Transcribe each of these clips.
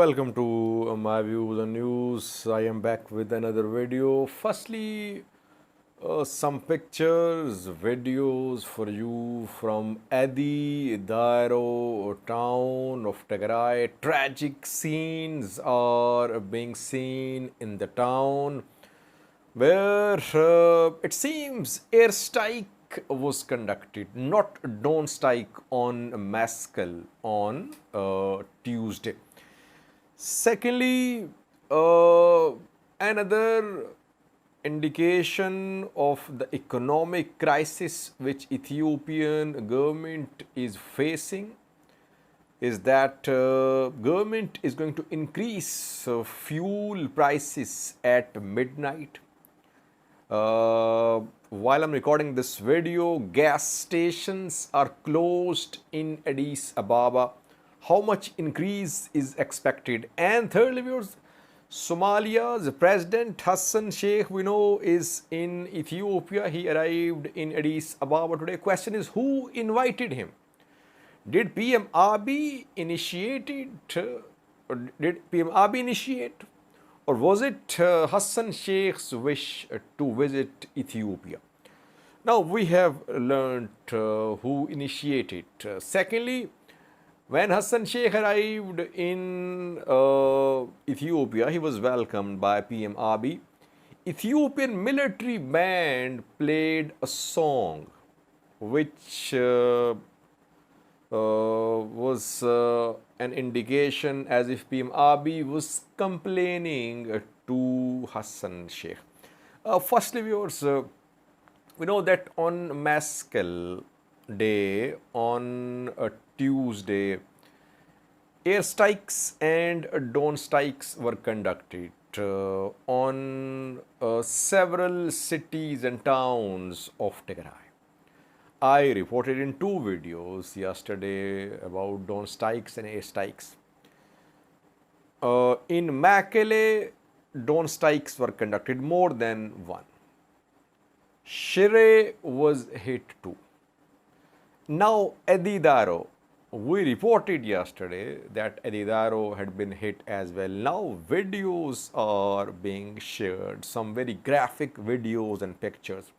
welcome to my views on news. I am back with another video. Firstly, some pictures, videos for you from Adi Daero town of Tigray. Tragic scenes are being seen in the town where it seems airstrike was conducted, not drone strike on Mescal on Tuesday. Secondly, another indication of the economic crisis which Ethiopian government is facing is that government is going to increase fuel prices at midnight. While I'm recording this video, gas stations are closed in Addis Ababa. How much increase is expected? And thirdly, viewers, Somalia's President Hassan Sheikh, we know, is in Ethiopia. He arrived in Addis Ababa today. Question is, who invited him? Did PM Abiy initiate it? Or did PM Abiy initiate? Or was it Hassan Sheikh's wish to visit Ethiopia? Now we have learned who initiated. Secondly, when Hassan Sheikh arrived in Ethiopia, he was welcomed by PM Abiy. Ethiopian military band played a song which was an indication as if PM Abiy was complaining to Hassan Sheikh. Firstly, viewers, we know that on Mescal Day, on Tuesday, airstrikes and drone strikes were conducted on several cities and towns of Tigray. I reported in two videos yesterday about drone strikes and airstrikes. In Mekelle, drone strikes were conducted, more than one. Shire was hit too. Now, Adi Daero, we reported yesterday that Adi Daero had been hit as well. Now, videos are being shared, some very graphic videos and pictures,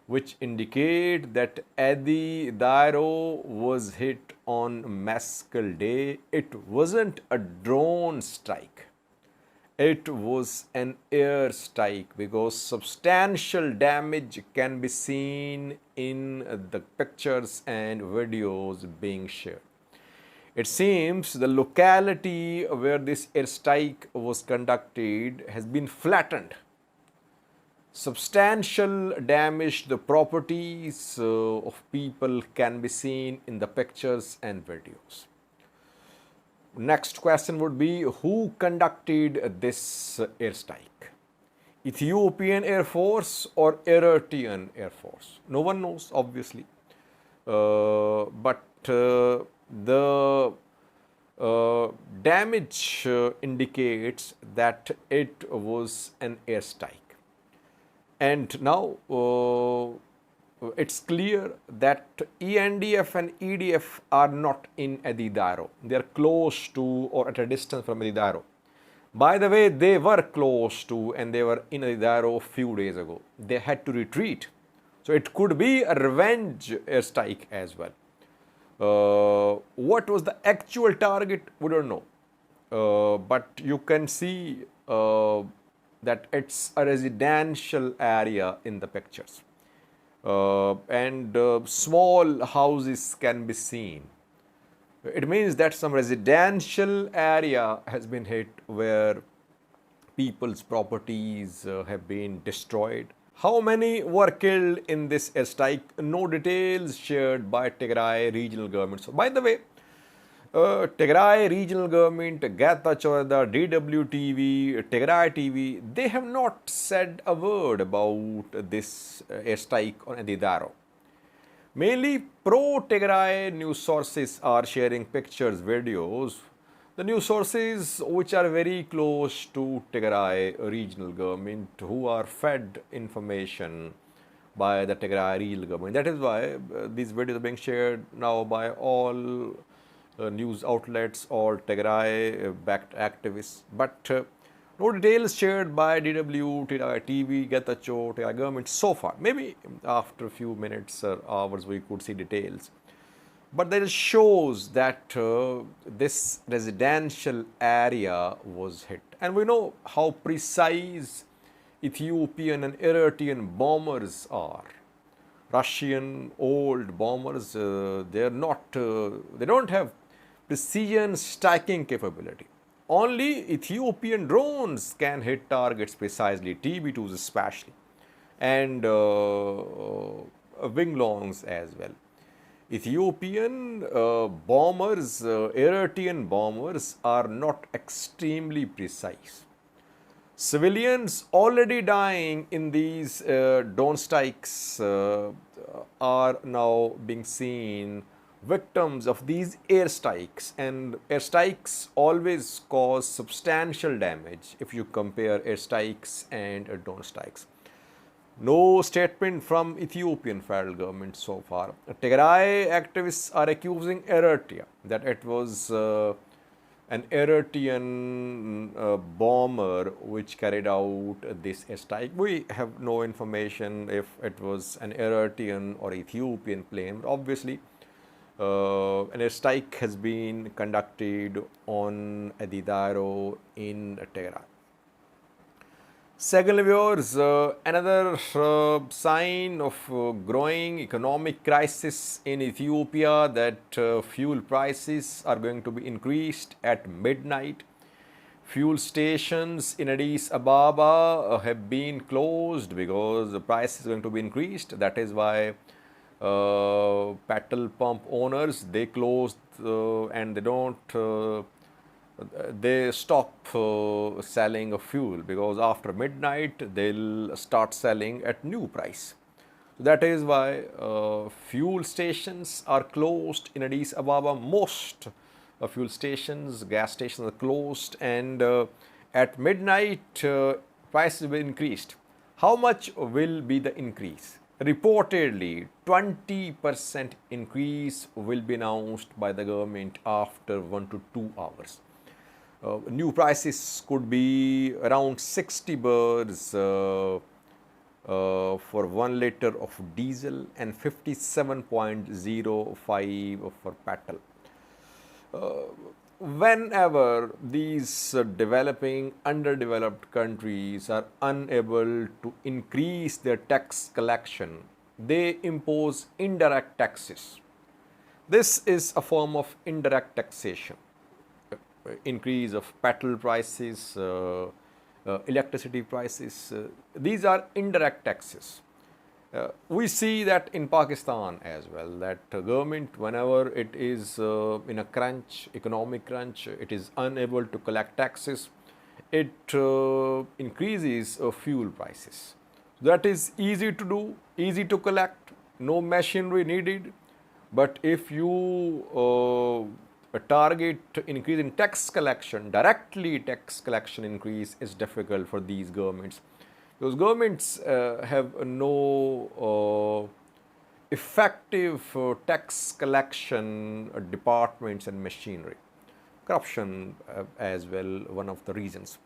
which indicate that Adi Daero was hit on Mescal Day. It wasn't a drone strike. It was an air strike because substantial damage can be seen in the pictures and videos being shared. It seems the locality where this airstrike was conducted has been flattened. Substantial damage to the properties of people can be seen in the pictures and videos. Next question would be, who conducted this airstrike? Ethiopian Air Force or Eritrean Air Force? No one knows, obviously. But the damage indicates that it was an airstrike. And now it's clear that ENDF and EDF are not in Adi Daero. They are close to or at a distance from Adi Daero. By the way, they were close to and they were in Adi Daero a few days ago. They had to retreat. So it could be a revenge airstrike as well. What was the actual target? We don't know. But you can see that it's a residential area in the pictures. And small houses can be seen. It means that some residential area has been hit where people's properties have been destroyed. How many were killed in this airstrike? No details shared by Tigray regional government. So, by the way, Tigray regional government, Getachew, DWTV, Tigray TV, they have not said a word about this airstrike on Adi Daero. Mainly pro-Tigray news sources are sharing pictures, videos. The news sources which are very close to Tigray regional government, who are fed information by the Tigray regional government. That is why these videos are being shared now by all news outlets or Tigray-backed activists. But no details shared by DW, Tigray TV, Getachew, Tigray government so far. Maybe after a few minutes or hours we could see details. But that shows that this residential area was hit. And we know how precise Ethiopian and Eritrean bombers are. Russian old bombers, they don't have precision striking capability. Only Ethiopian drones can hit targets precisely, TB2s especially, and wing-longs as well. Ethiopian bombers, Eritrean bombers are not extremely precise. Civilians already dying in these drone strikes are now being seen victims of these airstrikes, and airstrikes always cause substantial damage if you compare airstrikes and drone strikes. No statement from Ethiopian federal government so far. Tigray activists are accusing Eritrea that it was an Eritrean bomber which carried out this airstrike. We have no information if it was an Eritrean or Ethiopian plane. Obviously, an airstrike has been conducted on Adi Daero in Tigray. Secondly, viewers, another sign of growing economic crisis in Ethiopia, that fuel prices are going to be increased at midnight. Fuel stations in Addis Ababa have been closed because the price is going to be increased. That is why petrol pump owners, they closed and they stop selling of fuel, because after midnight they'll start selling at new price. That is why fuel stations are closed in Addis Ababa. Most fuel stations, gas stations are closed, and at midnight prices will be increased. How much will be the increase? Reportedly 20% increase will be announced by the government after 1 to 2 hours. New prices could be around 60 birrs for 1 liter of diesel and 57.05 for petrol. Whenever these developing, underdeveloped countries are unable to increase their tax collection, they impose indirect taxes. This is a form of indirect taxation. Increase of petrol prices, electricity prices, these are indirect taxes. We see that in Pakistan as well, that government, whenever it is in a crunch, economic crunch, it is unable to collect taxes, it increases fuel prices. That is easy to do, easy to collect, no machinery needed. But if you target increase in tax collection, directly tax collection increase is difficult for these governments. Those governments have no effective tax collection departments and machinery. Corruption as well, one of the reasons.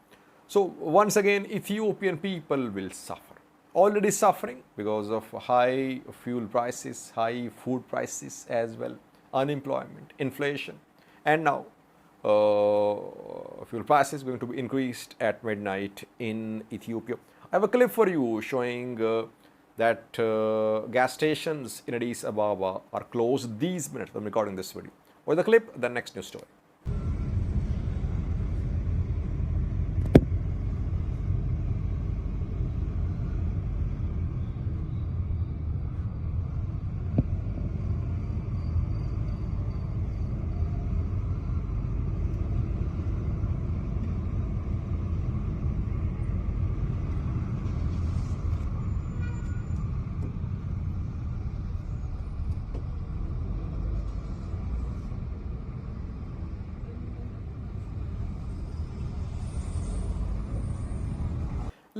So once again, Ethiopian people will suffer. Already suffering because of high fuel prices, high food prices as well, unemployment, inflation. And now fuel prices going to be increased at midnight in Ethiopia. I have a clip for you showing that gas stations in Addis Ababa are closed these minutes. I'm recording this video. Or the clip, the next news story.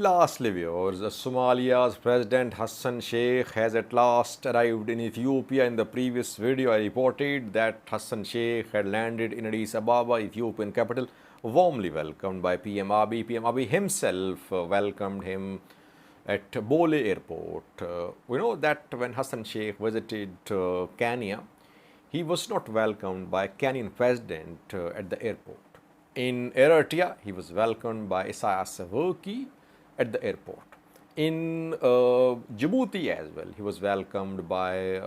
Lastly, viewers, Somalia's President Hassan Sheikh has at last arrived in Ethiopia. In the previous video, I reported that Hassan Sheikh had landed in Addis Ababa, Ethiopian capital, warmly welcomed by PM Abiy. PM Abiy himself welcomed him at Bole Airport. We know that when Hassan Sheikh visited Kenya, he was not welcomed by Kenyan President at the airport. In Eritrea, he was welcomed by Isaias Afwerki at the airport. In Djibouti as well, he was welcomed by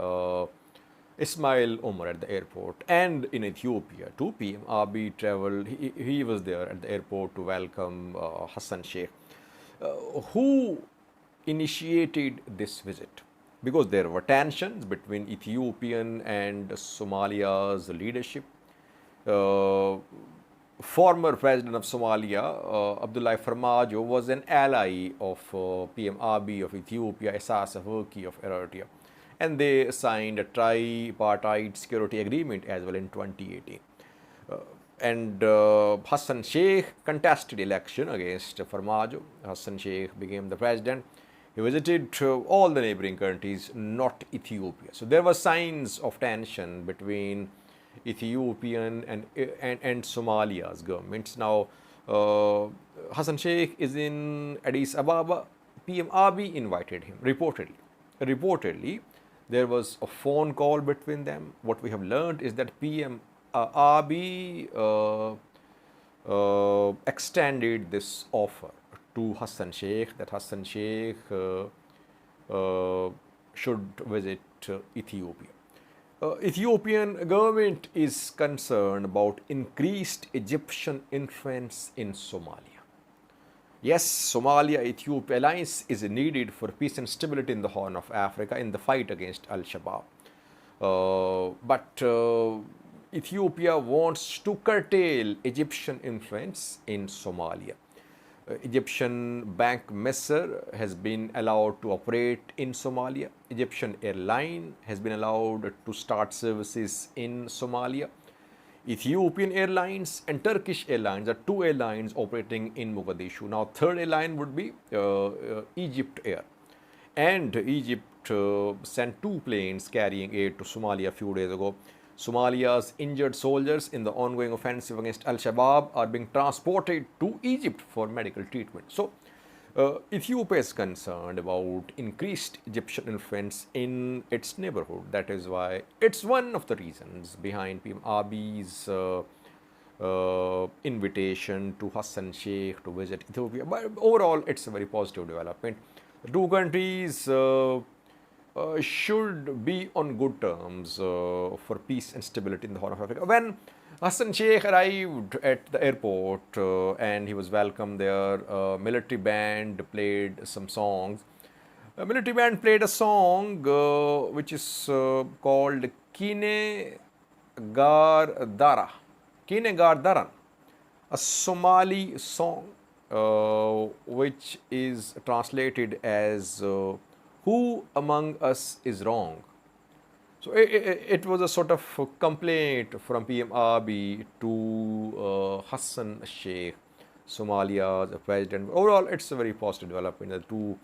Ismail Omar at the airport. And in Ethiopia too, PM Abiy traveled, he was there at the airport to welcome Hassan Sheikh. Who initiated this visit? Because there were tensions between Ethiopian and Somalia's leadership. Former President of Somalia, Abdullahi Farmajo, was an ally of PM Abiy of Ethiopia, Isaias Afwerki of Eritrea, and they signed a tripartite security agreement as well in 2018. And Hassan Sheikh contested election against Farmajo. Hassan Sheikh became the president. He visited all the neighboring countries, not Ethiopia. So there were signs of tension between Ethiopian and Somalia's governments. Now, Hassan Sheikh is in Addis Ababa. PM Abiy invited him, reportedly. There was a phone call between them. What we have learned is that PM Abiy extended this offer to Hassan Sheikh, that Hassan Sheikh should visit Ethiopia. Ethiopian government is concerned about increased Egyptian influence in Somalia. Yes, Somalia-Ethiopia alliance is needed for peace and stability in the Horn of Africa in the fight against Al-Shabaab. But Ethiopia wants to curtail Egyptian influence in Somalia. Egyptian bank Messer has been allowed to operate in Somalia. Egyptian airline has been allowed to start services in Somalia. Ethiopian Airlines and Turkish Airlines are two airlines operating in Mogadishu. Now, third airline would be Egypt Air. And Egypt sent two planes carrying aid to Somalia a few days ago. Somalia's injured soldiers in the ongoing offensive against Al-Shabaab are being transported to Egypt for medical treatment. So, Ethiopia is concerned about increased Egyptian influence in its neighborhood. That is why it's one of the reasons behind PM Abiy's invitation to Hassan Sheikh to visit Ethiopia. But overall, it's a very positive development. The two countries should be on good terms for peace and stability in the Horn of Africa. When Hassan Sheikh arrived at the airport and he was welcomed there, military band played some songs. A military band played a song which is called Kine Gar Dara, Kine Gar Daran, a Somali song which is translated as who among us is wrong? So it was a sort of complaint from PM Abiy to Hassan Sheikh, Somalia's president. Overall, it's a very positive development. The two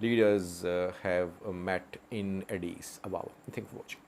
leaders have met in Addis Ababa. Thank you for watching.